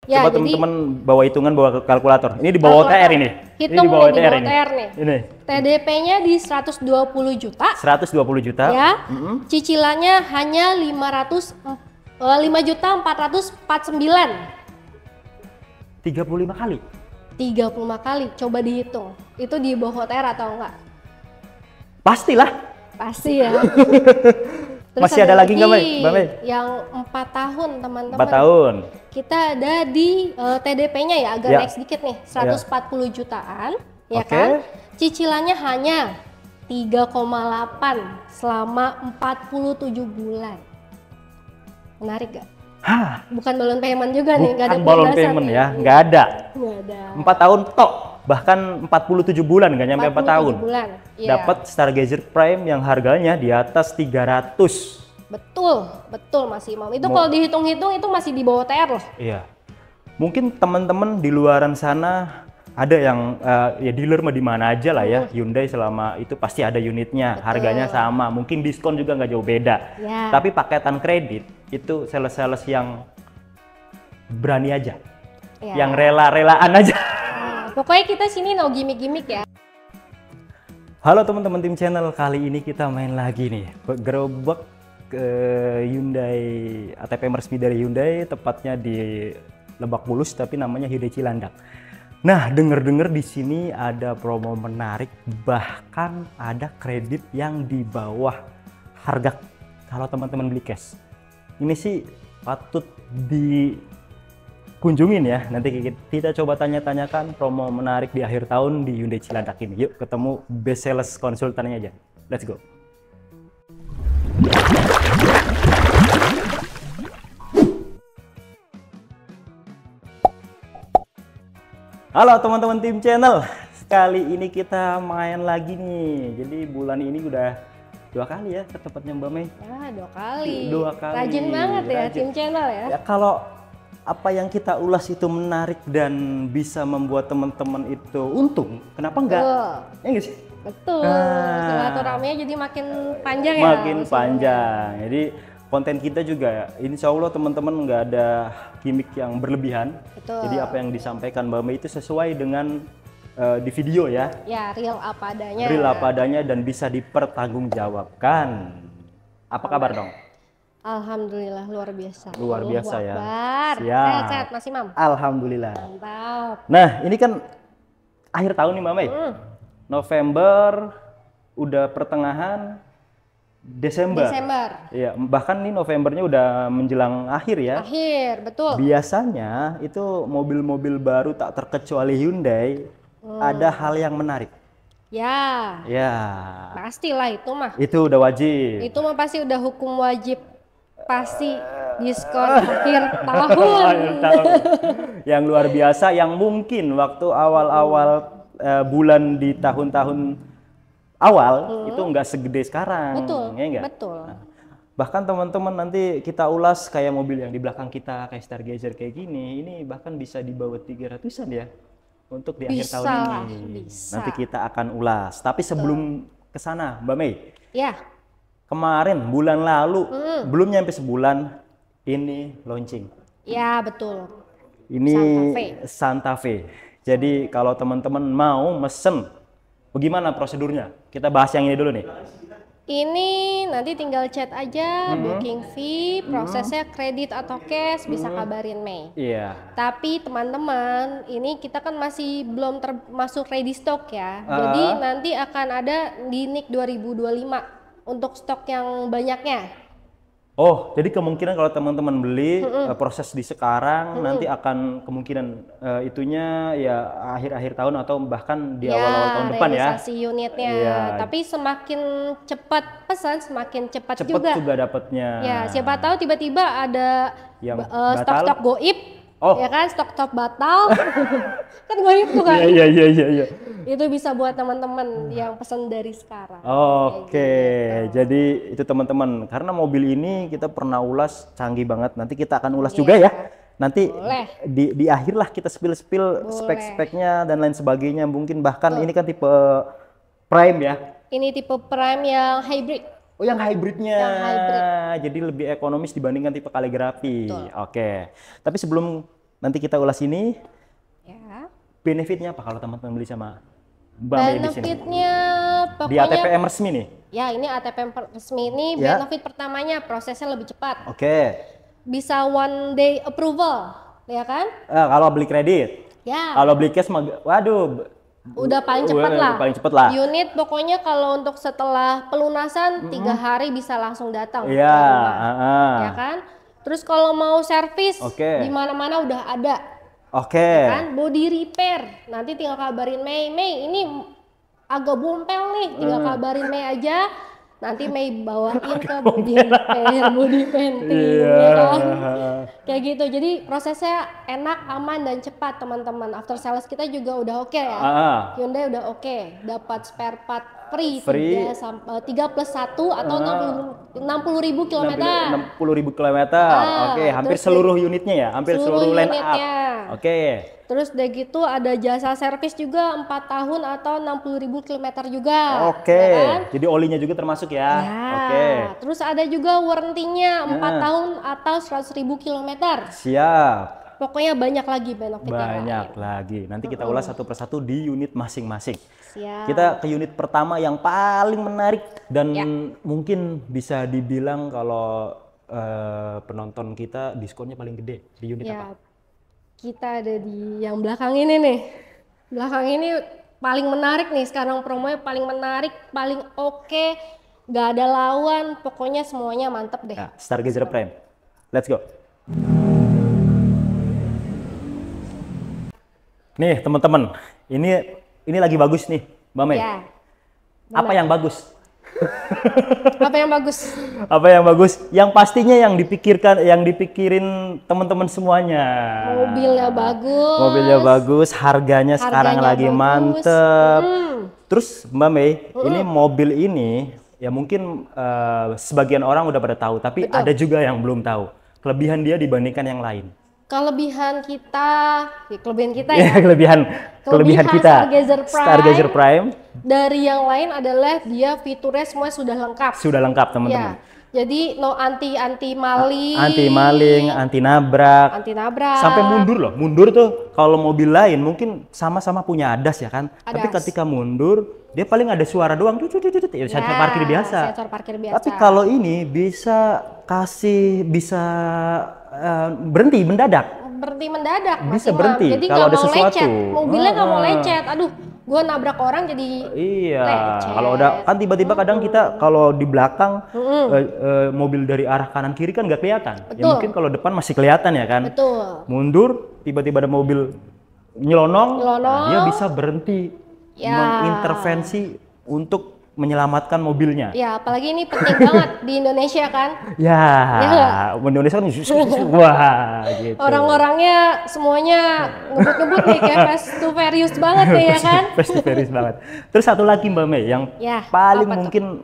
Ya, Coba teman-teman bawa hitungan, bawa kalkulator. Ini di bawah OTR ini. Hitung Ini di bawah nih, OTR di ini. OTR nih. Ini. TDP-nya di 120 juta. 120 juta. Ya. Cicilannya hanya 5.449. 35 kali. 35 kali. Coba dihitung. Itu di bawah OTR atau enggak? Pastilah. Pasti ya. Terus Masih ada lagi nggak, Mbak Mei? Yang 4 tahun, teman-teman. 4 tahun. Kita ada di TDP-nya ya, agak Ya. naik sedikit nih, 140 jutaan, ya Oke. kan? Cicilannya hanya 3,8 selama 47 bulan. Menarik gak? Hah, Bukan balon payment juga nih, nggak ada bukan balon pelunasan payment nih. ya, nggak ada. Nggak ada. 4 tahun tok, bahkan 47 bulan, nggak nyampe 4 tahun. 47 bulan. Iya. Dapat Stargazer Prime yang harganya di atas 300. Betul, betul Mas Imam. Itu kalau dihitung-hitung itu masih di bawah TR loh. Iya. Mungkin teman-teman di luaran sana ada yang ya dealer mah di mana aja lah ya. Hyundai selama itu pasti ada unitnya, harganya sama. Mungkin diskon juga nggak jauh beda. Ya. Tapi paketan kredit itu sales-sales yang berani aja. Ya. Yang rela-relaan aja. Nah, pokoknya kita sini no gimmick-gimmick ya. Halo teman-teman tim channel, kali ini kita main lagi nih. Gerobak ke Hyundai, ATP resmi dari Hyundai, tepatnya di Lebak Bulus, tapi namanya Hyundai Cilandak. Nah, denger-dengar di sini ada promo menarik, bahkan ada kredit yang di bawah harga kalau teman-teman beli cash. Ini sih patut dikunjungin ya. Nanti kita coba tanya-tanyakan promo menarik di akhir tahun di Hyundai Cilandak ini. Yuk ketemu best sales konsultannya aja. Let's go. Halo teman-teman tim channel, kali ini kita main lagi nih. Jadi bulan ini udah 2 kali ya ke tempatnya Mbak Mei. Ya, 2 kali. 2 kali. Rajin banget ya Rajin. tim channel ya. Ya kalau apa yang kita ulas itu menarik dan bisa membuat teman-teman itu untung, kenapa enggak? Betul. Ya enggak sih? Betul. Nah. Silaturahminya jadi makin panjang ya. Makin maksudnya. panjang. Jadi konten kita juga, insya Allah teman-teman nggak ada gimmick yang berlebihan. Betul. Jadi apa yang disampaikan Mbak Mei itu sesuai dengan di video ya. Ya, real apa adanya. Real apa adanya dan bisa dipertanggungjawabkan. Apa kabar dong? Alhamdulillah luar biasa. Luar Allahu biasa ya. Akbar. Siap. Sehat-sehat Mas Imam. Alhamdulillah. Mantap. Nah ini kan akhir tahun nih Mbak Mei. November, udah pertengahan Desember. Iya, bahkan nih Novembernya udah menjelang akhir ya. Akhir, betul. Biasanya itu mobil-mobil baru tak terkecuali Hyundai ada hal yang menarik. Ya, Ya, pastilah itu mah. itu udah wajib. Itu mah pasti udah hukum wajib. Pasti diskon akhir tahun. Akhir tahun. Yang luar biasa, yang mungkin waktu awal-awal bulan di tahun-tahun awal itu nggak segede sekarang. Betul, ya nggak? betul. Nah, bahkan teman-teman nanti kita ulas kayak mobil yang di belakang kita kayak Stargazer kayak gini, ini bahkan bisa di bawah 300-an ya untuk di akhir Bisa tahun lah, ini. bisa. Nanti kita akan ulas. Tapi sebelum ke sana, Mbak Mei, Ya, kemarin bulan lalu belum nyampe sebulan ini launching. ya betul. Ini Santa Fe. Santa Fe. Jadi kalau teman-teman mau mesen, bagaimana prosedurnya? Kita bahas yang ini dulu nih. Ini nanti tinggal chat aja, booking fee, prosesnya kredit atau cash bisa kabarin Mei. Iya. Tapi teman-teman, ini kita kan masih belum termasuk ready stock ya. Jadi nanti akan ada di NIK 2025 untuk stok yang banyaknya. Oh, jadi kemungkinan kalau teman-teman beli proses di sekarang nanti akan kemungkinan itunya ya akhir-akhir tahun atau bahkan di awal-awal tahun depan ya. Realisasi unitnya. Iya. Tapi semakin cepat pesan, semakin cepat Cepet juga. dapatnya. Ya, siapa tahu tiba-tiba ada Yang stok-stok goib, Oh. ya kan, stok-stok batal. Kan goib tuh kan. Iya. Itu bisa buat teman-teman yang pesan dari sekarang. Oke, jadi itu teman-teman. Karena mobil ini kita pernah ulas canggih banget. Nanti kita akan ulas juga ya. Nanti Boleh. di akhir lah kita spill spek-speknya dan lain sebagainya. Mungkin bahkan ini kan tipe Prime ya. Ini tipe Prime yang hybrid. Oh, yang hybridnya. Yang hybrid. Jadi lebih ekonomis dibandingkan tipe kaligrafi. Betul. Oke. Tapi sebelum nanti kita ulas ini. Ya. Benefitnya apa kalau teman-teman beli sama Mbak Mei di sini? Benefitnya Di pokoknya ATPM resmi nih. ya ini ATPM resmi ini Ya. benefit pertamanya prosesnya lebih cepat. Oke. Bisa one day approval, ya kan? Kalau beli kredit. Ya. Kalau beli cash, waduh. Udah paling cepat lah. Paling cepat lah. Unit pokoknya kalau untuk setelah pelunasan 3 hari bisa langsung datang ke Iya. rumah. Ya kan? Terus kalau mau servis di mana-mana udah ada. Oke. Ya kan? Body repair. Nanti tinggal kabarin Mei, ini agak bumpel nih, tinggal kabarin Mei aja. Nanti Mei bawain ke body repair, body painting, ya kan? Kayak gitu. Jadi prosesnya enak, aman dan cepat teman-teman. After sales kita juga udah oke ya. Hyundai udah oke. Dapat spare part free. 3 plus 1 atau 60.000 kilometer. 60.000 kilometer. Oke, hampir seluruh unitnya ya, hampir seluruh line up. Oke. Terus udah gitu ada jasa servis juga 4 tahun atau 60.000 kilometer juga. Oke. Ya kan? Jadi olinya juga termasuk ya. Oke. Terus ada juga warranty-nya 4 tahun atau 100.000 kilometer. Siap. Pokoknya banyak lagi benefitnya. Banyak lagi. Nanti kita ulas satu persatu di unit masing-masing. Siap. Kita ke unit pertama yang paling menarik dan mungkin bisa dibilang kalau penonton kita diskonnya paling gede di unit apa? Kita ada di yang belakang ini nih. Belakang ini paling menarik nih, sekarang promonya paling menarik, paling oke, gak ada lawan, pokoknya semuanya mantep deh. Nah, Stargazer Prime. Let's go. Nih teman-teman, ini lagi bagus nih, Mbak Mei. Ya, apa yang bagus? Apa yang bagus? Apa yang bagus? Yang pastinya yang dipikirin teman-teman semuanya. Mobilnya bagus. Mobilnya bagus, harganya sekarang lagi bagus. Mantep. Terus Mbak Mei, ini mobil ini ya mungkin sebagian orang udah pada tahu, tapi ada juga yang belum tahu kelebihan dia dibandingkan yang lain. Kelebihan kita ya. Kelebihan kita. Stargazer Prime. Dari yang lain adalah dia fiturnya semua sudah lengkap. Sudah lengkap teman-teman. Ya. Jadi no anti maling. Anti maling, anti nabrak. Sampai mundur loh. Mundur tuh kalau mobil lain mungkin sama-sama punya ADAS ya kan. Tapi ketika mundur dia paling ada suara doang. Sensor parkir biasa. Tapi kalau ini bisa berhenti mendadak. Bisa berhenti jadi kalau ada sesuatu. Lecet. Mobilnya nggak mau lecet. Aduh, gue nabrak orang jadi lecet. Kalau udah kan tiba-tiba kadang kita kalau di belakang mobil dari arah kanan kiri kan nggak kelihatan. Ya mungkin kalau depan masih kelihatan ya kan. Mundur, tiba-tiba ada mobil nyelonong. Dia bisa berhenti mengintervensi untuk menyelamatkan mobilnya. Ya, apalagi ini penting banget di Indonesia kan. Indonesia kan wah gitu. Orang-orangnya semuanya ngebut-ngebut nih kayak Fast to Furious banget nih ya kan. Fast to Furious banget. Terus satu lagi Mbak Mei yang paling mungkin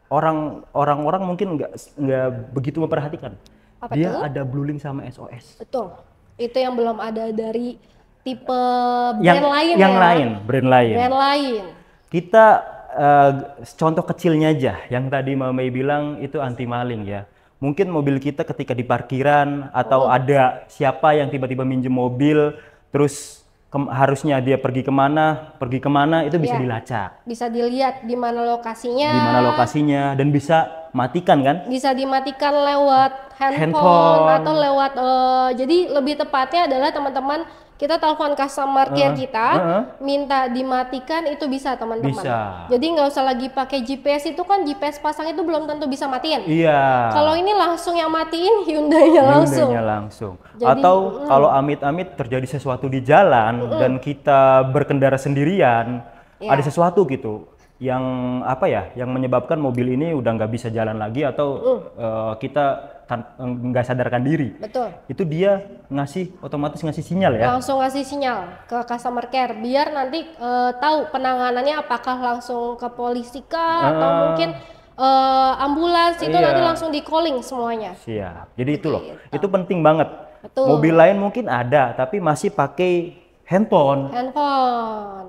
orang-orang mungkin nggak begitu memperhatikan. Dia ada Bluelink sama SOS. Betul. Itu yang belum ada dari tipe brand lain. Kita contoh kecilnya aja, yang tadi Mbak Mei bilang itu anti maling ya. Mungkin mobil kita ketika di parkiran atau ada siapa yang tiba-tiba minjem mobil, terus harusnya dia pergi kemana itu bisa dilacak. Bisa dilihat di mana lokasinya. Dan bisa matikan kan? Bisa dimatikan lewat handphone. Atau lewat, jadi lebih tepatnya adalah teman-teman kita telepon customer care kita, minta dimatikan itu bisa teman-teman. Jadi nggak usah lagi pakai GPS, itu kan GPS pasang itu belum tentu bisa matiin. Iya. Kalau ini langsung yang matiin Hyundai-nya langsung. Jadi, atau kalau amit-amit terjadi sesuatu di jalan dan kita berkendara sendirian, ada sesuatu gitu yang yang menyebabkan mobil ini udah nggak bisa jalan lagi atau kita nggak sadarkan diri. Betul. Itu dia otomatis ngasih sinyal ya. Langsung ngasih sinyal ke customer care biar nanti tahu penanganannya apakah langsung ke polisi kah atau mungkin ambulans itu nanti langsung di calling semuanya. Siap. Jadi itu loh. Itu penting banget. Betul. Mobil lain mungkin ada tapi masih pakai handphone.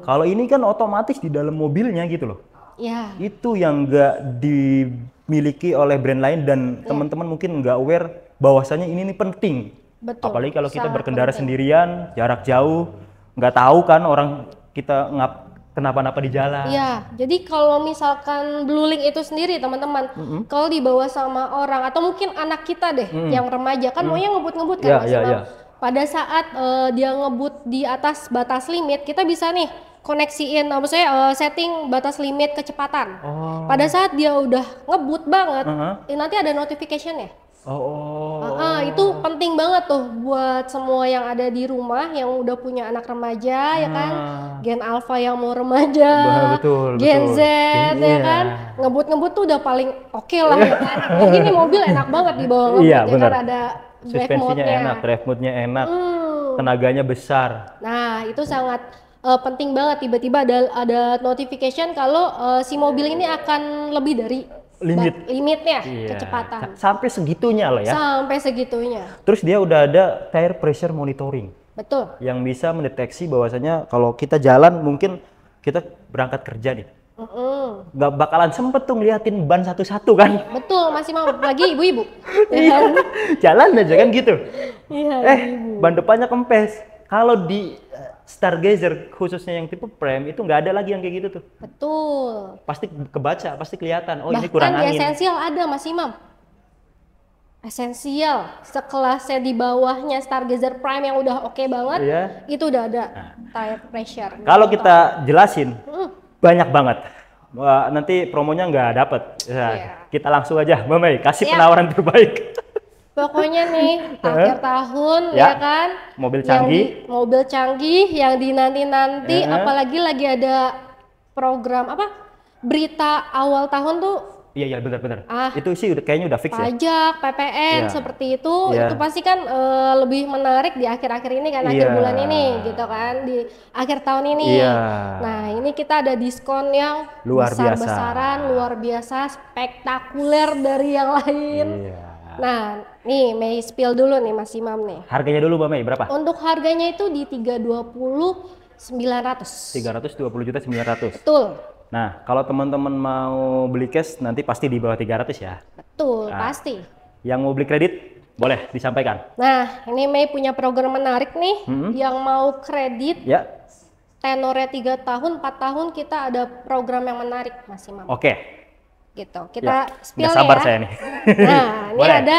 Kalau ini kan otomatis di dalam mobilnya gitu loh. Ya. Itu yang nggak dimiliki oleh brand lain dan teman-teman mungkin nggak aware bahwasanya ini penting Betul. Apalagi kalau kita Sangat berkendara penting. sendirian, jarak jauh, nggak tahu kan orang kita kenapa-napa di jalan. Iya, jadi kalau misalkan blueling itu sendiri teman-teman, kalau dibawa sama orang atau mungkin anak kita deh yang remaja kan maunya ngebut-ngebut kan Iya, Mas iya, Imam. iya. Pada saat dia ngebut di atas batas limit, kita bisa nih koneksiin, maksudnya setting batas limit kecepatan. Oh. Pada saat dia udah ngebut banget, Heeh. nanti ada notification-nya. Oh. Itu penting banget tuh buat semua yang ada di rumah yang udah punya anak remaja ya kan, Gen Alpha yang mau remaja, Betul, Gen betul. Z ya Iya. kan, ngebut-ngebut tuh udah paling oke lah ya kan. Apalagi ini mobil enak banget dibawa ngebut Iya, ya benar. kan, ada drive Suspensinya mode-nya. enak, drive mode-nya enak, tenaganya besar. Nah itu sangat penting banget, tiba-tiba ada notification kalau si mobil ini akan lebih dari limitnya Iya. kecepatan. Sampai segitunya loh ya. Sampai segitunya. Terus dia udah ada tire pressure monitoring Betul. yang bisa mendeteksi bahwasanya kalau kita jalan mungkin kita berangkat kerja nih, nggak bakalan sempet tuh ngeliatin ban satu-satu kan. Betul, masih mau lagi ibu-ibu. Iya, jalan aja kan gitu. Iya, Ban depannya kempes. Kalau di Stargazer khususnya yang tipe Prime itu nggak ada lagi yang kayak gitu tuh. betul. Pasti kebaca, pasti kelihatan. Oh, ini Bahkan kurang di angin. esensial ada Mas Imam. Esensial, sekelasnya di bawahnya Stargazer Prime yang udah oke banget, Iya. itu udah ada tire pressure. Kalau kita jelasin, banyak banget. Wah, nanti promonya nggak dapet. Ya, Iya. kita langsung aja, Mbak Mei, kasih Iya. penawaran terbaik. Pokoknya nih akhir tahun Ya. ya kan, Mobil yang canggih. mobil canggih yang dinanti-nanti, apalagi lagi ada program apa? Berita awal tahun tuh Iya, benar-benar. Itu sih kayaknya udah fix ya. pajak, PPN Iya. seperti itu Iya. pasti kan lebih menarik di akhir-akhir ini kan, akhir Iya. bulan ini gitu kan, di akhir tahun ini. Iya. Nah ini kita ada diskon yang Luar biasa. besar-besaran, luar biasa, spektakuler dari yang lain. Iya. Nah nih Mei spill dulu nih Mas Imam nih. Harganya dulu Mbak Mei, berapa? Untuk harganya itu di 320.900. 320.900. Betul, Nah, kalau teman-teman mau beli cash nanti pasti di bawah 300 ya. betul, pasti. Yang mau beli kredit boleh disampaikan. Nah, ini Mei punya program menarik nih, yang mau kredit Ya. tenornya 3 tahun, 4 tahun kita ada program yang menarik Mas Imam. Oke. Gitu, kita spill Nggak sabar ya. saya nih. Nah, ini Boleh. ada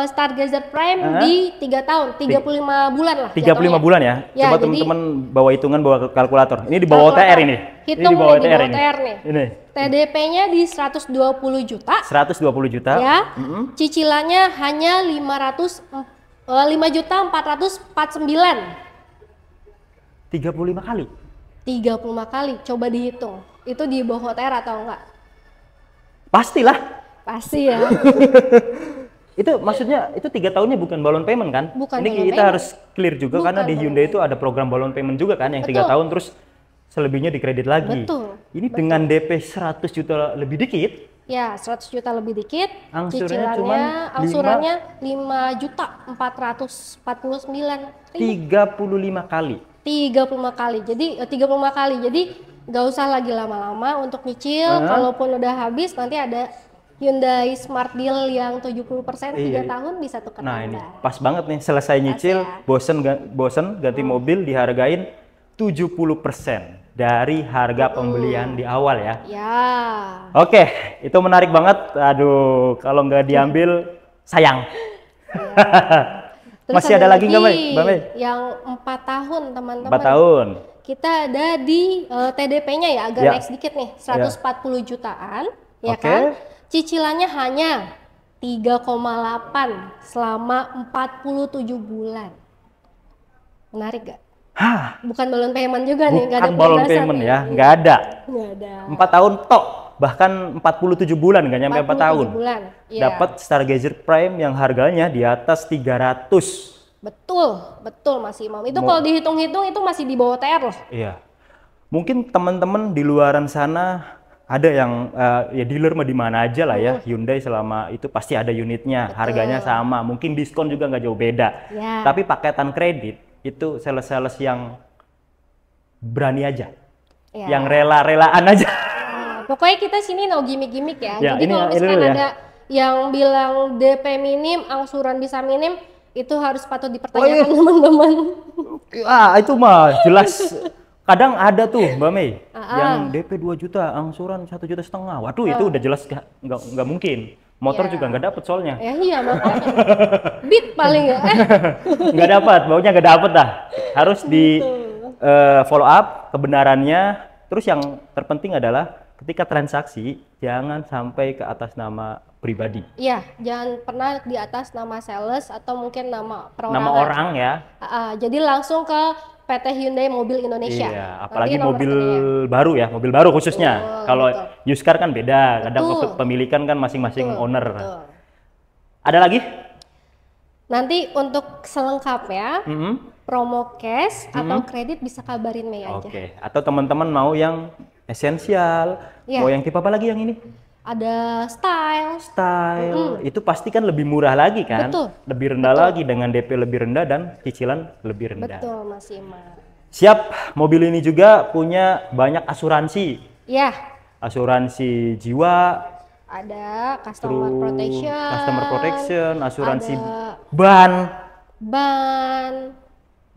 Stargazer Prime di 3 tahun, 35 bulan lah 35 jatuhnya. bulan ya. Ya, Coba jadi- teman-teman bawa hitungan, bawa kalkulator. Ini di bawah Kalkulator. OTR ini. Hitung Ini di bawah nih, di OTR bawah ini. OTR nih. Ini TDP-nya di 120 juta 120 juta. ya. Cicilannya hanya 5.449. 35 kali. 35 kali, coba dihitung. Itu di bawah OTR atau enggak? Pastilah. Pasti ya. Itu maksudnya itu 3 tahunnya bukan balloon payment kan? Bukan Ini balloon kita payment. harus clear juga Bukan karena di balloon Hyundai itu ada program balloon payment juga kan yang 3 Betul. tahun terus selebihnya dikredit lagi. Betul, Ini dengan DP 100 juta lebih dikit, Ya, 100 juta lebih dikit. Angsurannya Cicilannya, cuman angsurannya 5.449.000. 35 kali. 35 kali. Jadi 35 kali. Jadi nggak usah lagi lama-lama untuk nyicil. Kalaupun udah habis nanti ada Hyundai Smart Deal yang 70% 3 tahun bisa tukar Nah, ini tambah. pas banget nih, selesai nyicil, ya. bosen ganti mobil dihargain 70% dari harga pembelian di awal ya. Ya. Oke, itu menarik banget. Aduh, kalau nggak diambil sayang. Terus Masih ada lagi nggak, Mbak Mei? Yang 4 tahun, teman-teman. 4 tahun. Kita ada di TDP-nya ya, agak Ya. naik sedikit nih, 140 jutaan, ya Oke. kan? Cicilannya hanya 3,8 selama 47 bulan. Menarik gak? Hah, Bukan balloon payment juga nih, nggak ada bukan balloon pelunasan payment nih. ya, nggak ada. Nggak ada. 4 tahun tok, bahkan 47 bulan, nggak nyampe 4 tahun. 47 bulan. Iya. Dapat Stargazer Prime yang harganya di atas 300. Betul, betul Mas Imam. Itu kalau dihitung-hitung itu masih di bawah TR loh. Iya. Mungkin teman-teman di luaran sana ada yang ya dealer mah di mana aja lah ya. Hyundai selama itu pasti ada unitnya, harganya sama. Mungkin diskon juga nggak jauh beda. Ya. Tapi paketan kredit itu sales-sales yang berani aja. Ya. Yang rela-relaan aja. Nah, pokoknya kita sini no gimmick-gimmick ya. Ya, Jadi ini kalau ini misalkan dulu ya. ada yang bilang DP minim, angsuran bisa minim, itu harus patut dipertanyakan teman-teman. Itu mah jelas. Kadang ada tuh Mbak Mei yang DP 2 juta, angsuran 1,5 juta. Waduh, itu udah jelas nggak mungkin. Motor juga nggak dapet soalnya. Ya iya makanya. Beat paling ya. Nggak dapat, baunya nggak dapet dah. Harus di follow up kebenarannya. Terus yang terpenting adalah ketika transaksi jangan sampai ke atas nama pribadi. Iya, jangan pernah di atas nama sales atau mungkin nama perorangan. Nama orang ya. Jadi langsung ke PT Hyundai Mobil Indonesia. Iya, apalagi mobil baru ya, mobil baru khususnya. Kalau used car kan beda, kadang kepemilikan kan masing-masing owner. Betul. Ada lagi? Nanti untuk selengkapnya, promo cash atau kredit bisa kabarin Mei aja. Oke, atau teman-teman mau yang esensial, mau yang tipe apa lagi yang ini? Ada style itu pasti kan lebih murah lagi kan. Betul. Lebih rendah lagi dengan DP lebih rendah dan cicilan lebih rendah. Betul Mas Ima. Siap, mobil ini juga punya banyak asuransi. Iya. Asuransi jiwa, ada customer protection, asuransi ada ban,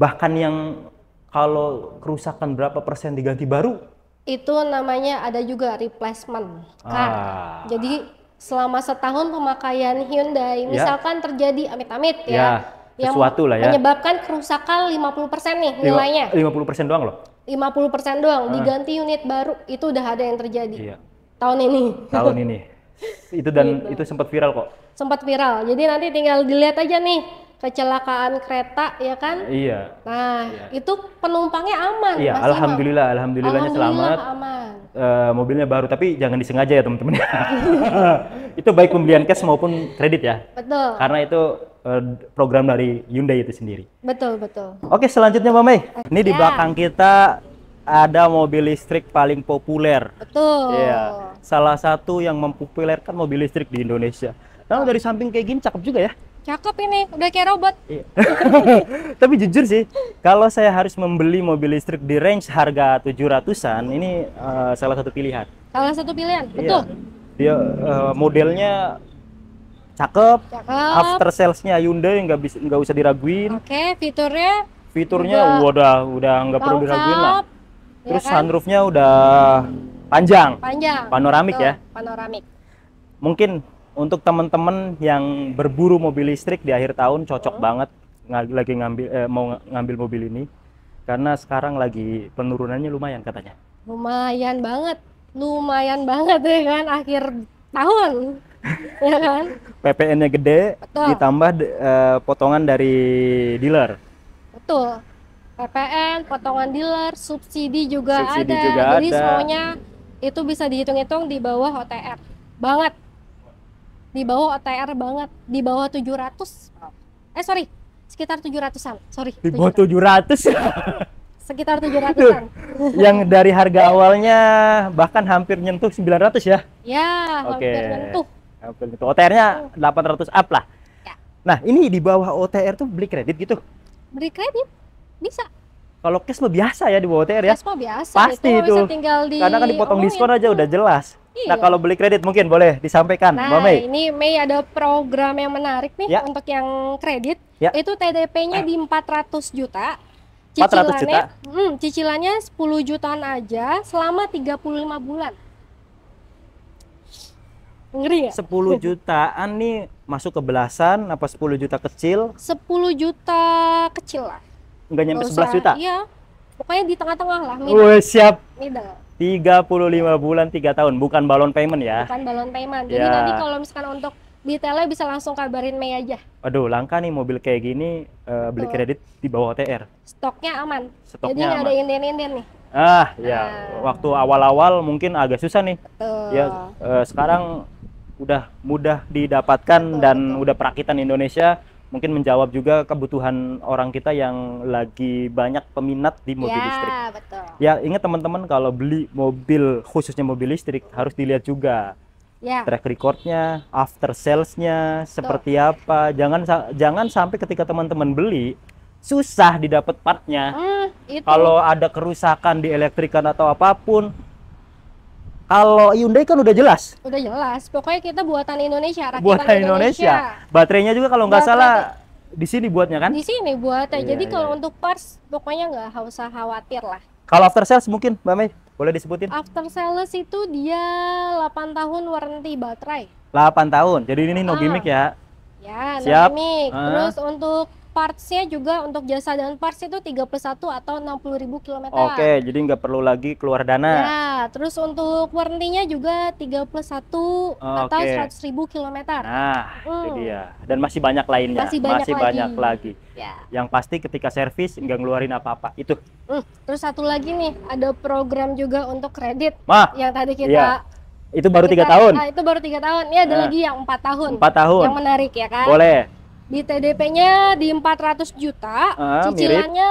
bahkan yang kalau kerusakan berapa persen diganti baru. Itu namanya ada juga replacement car. Jadi selama setahun pemakaian Hyundai, misalkan terjadi amit-amit sesuatu lah ya, menyebabkan kerusakan 50% nih nilainya. 50% doang loh. 50% doang, diganti unit baru, itu udah ada yang terjadi. Tahun ini. Itu sempat viral kok. Sempat viral. Jadi nanti tinggal dilihat aja nih kecelakaan kereta ya kan? Iya. Nah, itu penumpangnya aman. Iya, alhamdulillahnya selamat. Aman. Mobilnya baru, tapi jangan disengaja ya teman-teman. Itu baik pembelian cash maupun kredit ya. Betul. Karena itu program dari Hyundai itu sendiri. Betul. Oke, selanjutnya Mbak Mei. Ini di belakang kita ada mobil listrik paling populer. Betul. Iya. Salah satu yang mempopulerkan mobil listrik di Indonesia. Lalu dari samping kayak gini cakep juga ya. Cakep ini, udah kayak robot. Iya. Tapi jujur sih, kalau saya harus membeli mobil listrik di range harga 700-an, ini salah satu pilihan. Salah satu pilihan, betul. Dia modelnya cakep. After sales-nya Hyundai nggak usah diraguin. Oke, fiturnya udah nggak perlu diraguin lah. Terus kan? sunroofnya udah panjang. Panoramik ya. Panoramik. Mungkin untuk teman-teman yang berburu mobil listrik di akhir tahun cocok banget lagi mau ngambil mobil ini, karena sekarang lagi penurunannya lumayan katanya. Lumayan banget ya kan, akhir tahun. Ya kan? PPN-nya gede, ditambah potongan dari dealer. Betul. PPN, potongan dealer, subsidi juga ada. Jadi semuanya itu bisa dihitung-hitung di bawah OTR banget. Di bawah 700. Sekitar 700-an. Di bawah 700. Sekitar 700-an. Yang dari harga awalnya bahkan hampir nyentuh 900 ya? Ya, hampir nyentuh. OTR-nya 800 up lah. Ya. Nah, ini di bawah OTR tuh beli kredit gitu? Beli kredit? Bisa. Kalau cash mah biasa ya di bawah OTR ya? Cash mah biasa. Pasti itu. Karena kan dipotong diskon aja udah jelas. Iya. Nah, kalau beli kredit mungkin boleh disampaikan, Mbak Mei. Ini Mei ada program yang menarik nih untuk yang kredit. Itu TDP-nya di 400 juta. 400 juta? Cicilannya 10 jutaan aja selama 35 bulan. Ngeri ya? 10 jutaan nih masuk ke belasan apa 10 juta kecil? 10 juta kecil lah. Nggak nyampe 11 juta? Iya. Pokoknya di tengah-tengah lah. Siap. Middle. 35 bulan 3 tahun, bukan balon payment ya? Bukan balon payment. Jadi nanti kalau misalkan untuk detailnya bisa langsung kabarin Mei aja. Waduh, langka nih mobil kayak gini beli kredit di bawah OTR. Stoknya aman. Jadi nggak ada inden-inden nih. Waktu awal-awal mungkin agak susah nih. Betul. Ya, sekarang udah mudah didapatkan dan udah perakitan Indonesia. Mungkin menjawab juga kebutuhan orang kita yang lagi banyak peminat di mobil listrik. Betul. Ya, ingat teman-teman, kalau beli mobil, khususnya mobil listrik, harus dilihat juga track recordnya, after salesnya seperti apa. Jangan sampai ketika teman-teman beli susah didapat partnya. Kalau ada kerusakan di elektrikan atau apapun. Kalau Hyundai kan udah jelas. Udah jelas. Pokoknya kita buatan Indonesia, rakitan Buatan Indonesia. Baterainya juga kalau nggak salah di sini buatnya kan? Di sini buatnya. Iya, Jadi iya, kalau iya. untuk parts pokoknya nggak usah khawatir lah. Kalau after sales mungkin Mbak Mei boleh disebutin? After sales itu dia 8 tahun warranty baterai. 8 tahun. Jadi ini no Ah. gimmick ya. Ya, no Siap. gimmick. Ah. Terus untuk partsnya juga untuk jasa dan parts itu 31 atau 60.000 km. Oke, jadi nggak perlu lagi keluar dana. Ya, terus untuk warranty-nya juga 31 atau Oke. 100.000 km. Nah, itu dia. Dan masih banyak lainnya. Masih banyak lagi. Ya. Yang pasti ketika servis nggak ngeluarin apa-apa. Itu. Terus satu lagi nih, ada program juga untuk kredit. Mah, Yang tadi kita iya. Itu baru 3 tahun. Itu baru 3 tahun. Ini ada Nah. lagi yang 4 tahun. 4 tahun. Yang menarik ya kan? Boleh. Di TDP-nya di 400 juta, Mirip. cicilannya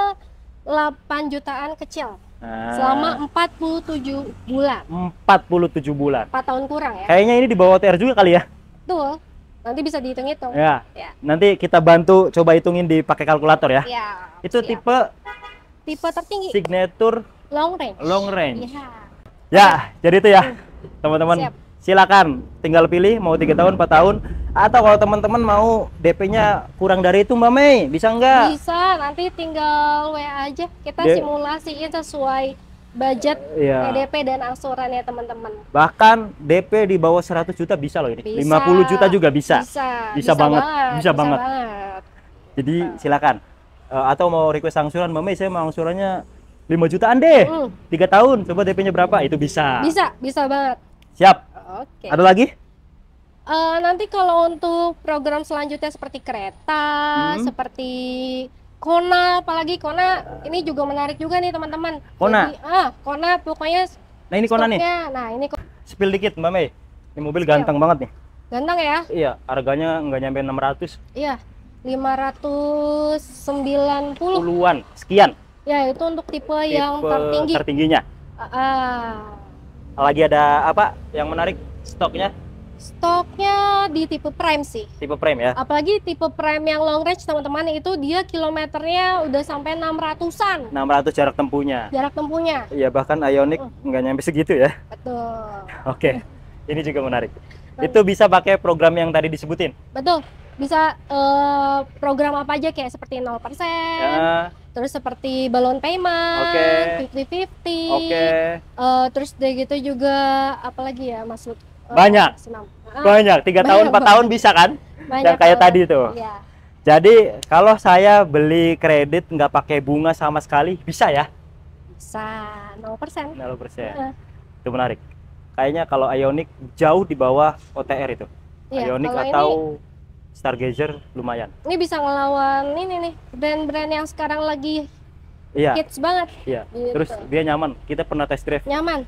8 jutaan kecil. Nah, Selama 47 bulan. 47 bulan. 4 tahun kurang ya. Kayaknya ini di bawah OTR juga kali ya. Betul. Nanti bisa dihitung-hitung. Ya. Ya. Nanti kita bantu coba hitungin di pakai kalkulator ya. Ya, Itu siap. tipe tertinggi signature long range. long range. Iya. Ya, jadi itu ya, teman-teman. Siap. Silakan tinggal pilih mau 3 tahun, 4 tahun, atau kalau teman-teman mau DP-nya kurang dari itu Mbak Mei, bisa nggak? Bisa, nanti tinggal WA aja. Kita Dia- simulasiin sesuai budget Iya. PDP dan angsurannya teman-teman. Bahkan DP di bawah 100 juta bisa loh ini. Bisa. 50 juta juga bisa. Bisa banget. Bisa Bisa banget. banget. Jadi silakan. Atau mau request angsuran Mbak Mei, saya mau angsurannya 5 jutaan deh. 3 tahun, coba DP-nya berapa? Itu bisa. Bisa banget. Siap. Oke. Ada lagi? Nanti kalau untuk program selanjutnya seperti kereta, seperti Kona, apalagi Kona ini juga menarik juga nih teman-teman. Kona? Jadi, Kona pokoknya Nah ini Kona nih, stoknya. Nah ini spill dikit Mbak Mei. Ini mobil ganteng banget nih. ganteng ya. Iya, harganya nggak nyampe 600. Iya, 590. Puluhan, sekian. Ya, itu untuk tipe yang Tipe tertinggi. tertingginya. Lagi ada apa yang menarik stoknya? Stoknya di tipe prime sih. Tipe prime ya. Apalagi tipe prime yang long range teman-teman, itu dia kilometernya udah sampai 600-an 600 jarak tempuhnya. jarak tempuhnya. Iya, bahkan Ioniq nggak nyampe segitu ya. Betul. Oke, ini juga menarik. Itu bisa pakai program yang tadi disebutin. Betul. Bisa program apa aja kayak seperti 0%, Ya, terus seperti balloon payment, Oke. 50-50. oke. Terus dari gitu juga apalagi ya Mas Luk? Banyak. Banyak, 3 tahun, 4 tahun bisa kan? Banyak Yang kayak banget. tadi tuh. Iya. Jadi kalau saya beli kredit nggak pakai bunga sama sekali, bisa ya? Bisa 0%. 0%. Heeh. Itu menarik. Kayaknya kalau Ioniq jauh di bawah OTR itu. Iya, Ioniq kalau atau Stargazer lumayan. ini bisa ngelawan ini nih brand-brand yang sekarang lagi Iya, hits banget. iya. Gitu. Terus dia nyaman. Kita pernah test drive, Nyaman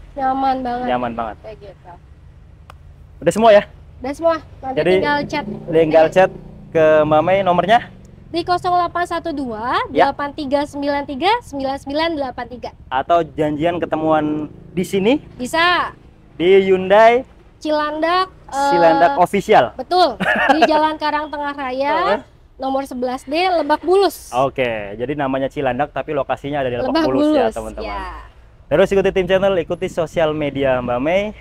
banget. nyaman banget. Kayak gitu. Udah semua ya? Udah semua. Nanti Jadi, tinggal chat Tinggal chat ke Mbak Mei nomornya di 0812 Ya. 8393 9983. atau janjian ketemuan di sini Bisa di Hyundai Cilandak. Cilandak Official. Betul. Di Jalan Karang Tengah Raya, nomor 11D, Lebak Bulus. Oke, jadi namanya Cilandak tapi lokasinya ada di Lebak Lebak Bulus ya Bulus, teman-teman. ya. Terus ikuti tim channel, ikuti sosial media Mbak Mei,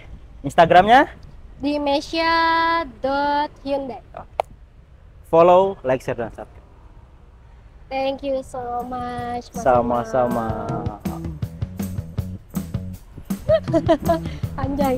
Instagramnya, Di Mesia.Hyundai. follow, like, share, dan subscribe. Thank you so much. Mas Sama-sama. Imam. Anjay.